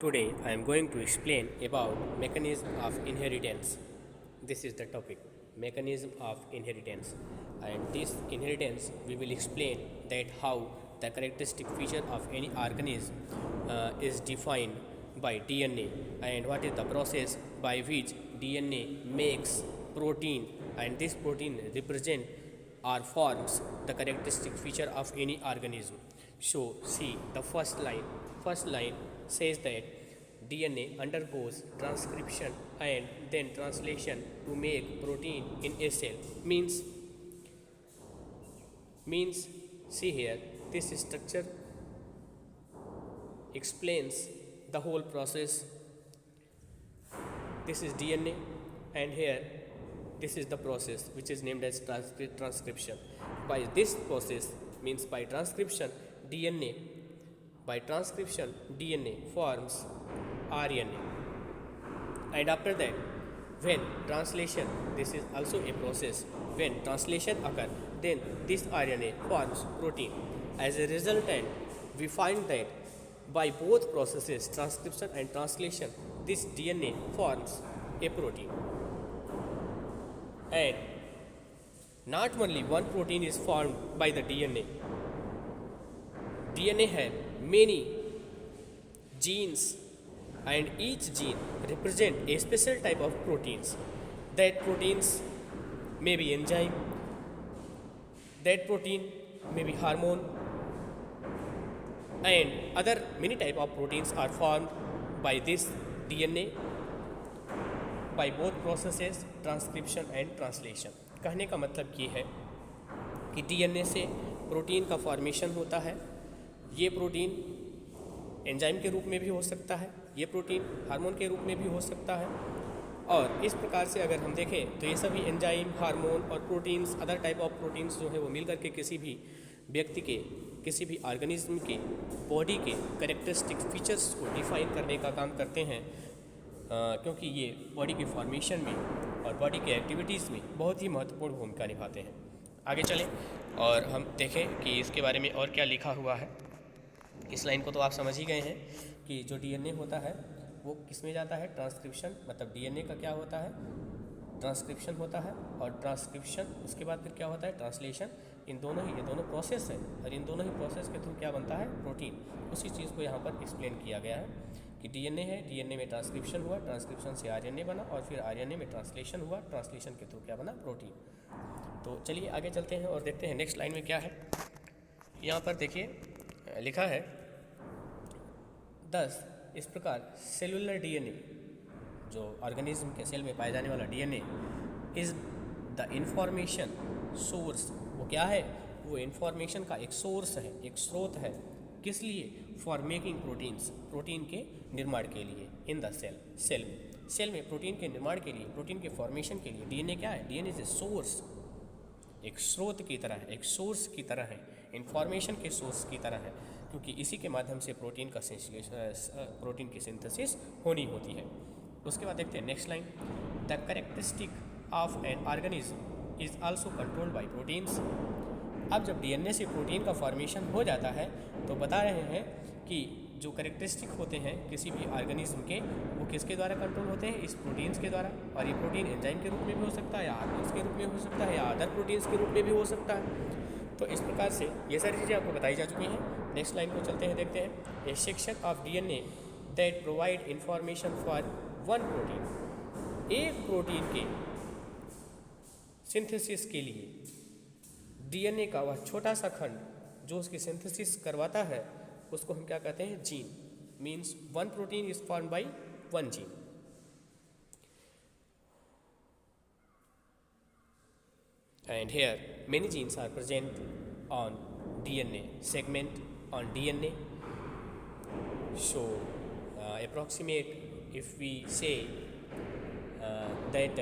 Today I am going to explain about mechanism of inheritance. This is the topic, mechanism of inheritance. And this inheritance we will explain that how the characteristic feature of any organism is defined by DNA and what is the process by which DNA makes protein and this protein represent or forms the characteristic feature of any organism. So see the first line. First line says that DNA undergoes transcription and then translation to make protein in a cell. Means see here, this structure explains the whole process. This is DNA and here this is the process which is named as transcription. By this process means by transcription DNA forms RNA, and after that when translation, this is also a process, when translation occurs then this RNA forms protein. As a resultant we find that by both processes, transcription and translation, this DNA forms a protein. And not only one protein is formed by the DNA. DNA has many genes and each gene represents a special type of proteins. That proteins may be enzyme, that protein may be hormone, and other many type of proteins are formed by this DNA by both processes, transcription and translation. कहने का मतलब ये है कि DNA से protein का formation होता है. ये प्रोटीन एंजाइम के रूप में भी हो सकता है, ये प्रोटीन हार्मोन के रूप में भी हो सकता है. और इस प्रकार से अगर हम देखें तो ये सभी एंजाइम, हार्मोन और proteins, other type of proteins जो है वो मिलकर के किसी भी व्यक्ति के, किसी भी ऑर्गेनिज्म के बॉडी के कैरेक्टरिस्टिक फीचर्स को डिफाइन करने का काम करते हैं. क्योंकि ये बॉडी के फॉर्मेशन में और बॉडी के एक्टिविटीज़ में बहुत ही महत्वपूर्ण भूमिका निभाते हैं. आगे चलें और हम देखें कि इसके बारे में और क्या लिखा हुआ है. इस लाइन को तो आप समझ ही गए हैं कि जो डीएनए होता है वो किस में जाता है, ट्रांसक्रिप्शन. मतलब डीएनए का क्या होता है, ट्रांसक्रिप्शन होता है, और ट्रांसक्रिप्शन उसके बाद फिर क्या होता है, ट्रांसलेशन. ये दोनों प्रोसेस है और इन दोनों ही प्रोसेस के थ्रू क्या बनता है, प्रोटीन. उसी चीज़ को यहाँ पर एक्सप्लेन किया गया है कि डीएनए है, डीएनए में ट्रांसक्रिप्शन हुआ, ट्रांसक्रिप्शन से आरएनए बना और फिर आरएनए में ट्रांसलेशन हुआ, ट्रांसलेशन के थ्रू क्या बना, प्रोटीन. तो चलिए आगे चलते हैं और देखते हैं नेक्स्ट लाइन में क्या है. यहाँ पर देखिए लिखा है 10. इस प्रकार सेलुलर डीएनए, जो ऑर्गेनिज्म के सेल में पाए जाने वाला DNA, is the information source. वो क्या है, वो इंफॉर्मेशन का एक सोर्स है, एक स्रोत है. किस लिए, फॉर मेकिंग प्रोटीन्स, प्रोटीन के निर्माण के लिए. इन द सेल में प्रोटीन के निर्माण के लिए, प्रोटीन के फॉर्मेशन के लिए डीएनए क्या है, डीएनए इज ए सोर्स. एक स्रोत की तरह है, एक सोर्स की तरह है, इंफॉर्मेशन के सोर्स की तरह है, क्योंकि इसी के माध्यम से प्रोटीन की सिंथेसिस होनी होती है. उसके बाद देखते हैं next line. The characteristic of an organism is also controlled by proteins. अब जब डीएनए से प्रोटीन का फॉर्मेशन हो जाता है तो बता रहे हैं कि जो कैरेक्टरिस्टिक होते हैं किसी भी ऑर्गेनिज्म के, वो किसके द्वारा कंट्रोल होते हैं, इस प्रोटीन्स के द्वारा. और ये प्रोटीन एंजाइम के रूप में भी हो सकता है, या हार्मोन्स के रूप में हो सकता है, या अदर प्रोटीन्स के रूप में भी हो सकता है. तो इस प्रकार से ये सारी चीज़ें आपको बताई जा चुकी हैं. नेक्स्ट लाइन को चलते हैं, देखते हैं. A section of DNA that provide information for one protein. एक प्रोटीन के सिंथेसिस के लिए डीएनए का वह छोटा सा खंड जो उसकी सिंथेसिस करवाता है उसको हम क्या कहते हैं, gene. Means one protein is form by one gene. And here many genes are present on DNA segment on DNA. So approximate if we say that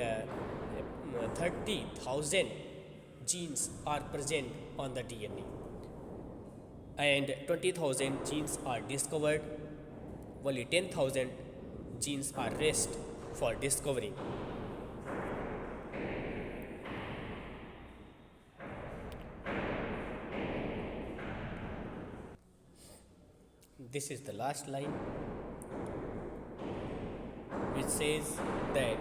30,000 genes are present on the DNA and 20,000 genes are discovered. Only 10,000 genes are rest for discovering. This is the last line. says that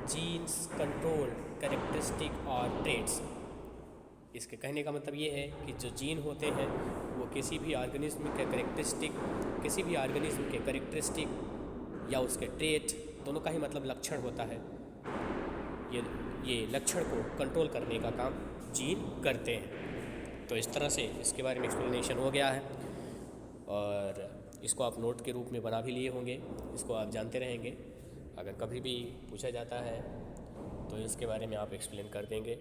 genes control characteristic or traits। इसके कहने का मतलब ये है कि जो gene होते हैं वो किसी भी ऑर्गेनिज्म के कैरेक्टरिस्टिक या उसके ट्रेट, दोनों का ही मतलब लक्षण होता है। ये लक्षण को कंट्रोल करने का काम जीन करते हैं। तो इस तरह से इसके बारे में एक्सप्लेनेशन हो गया है और इसको आप नोट के रूप में बना भी लिए होंगे, इसको आप जानते रहेंगे। अगर कभी भी पूछा जाता है तो इसके बारे में आप एक्सप्लेन कर देंगे।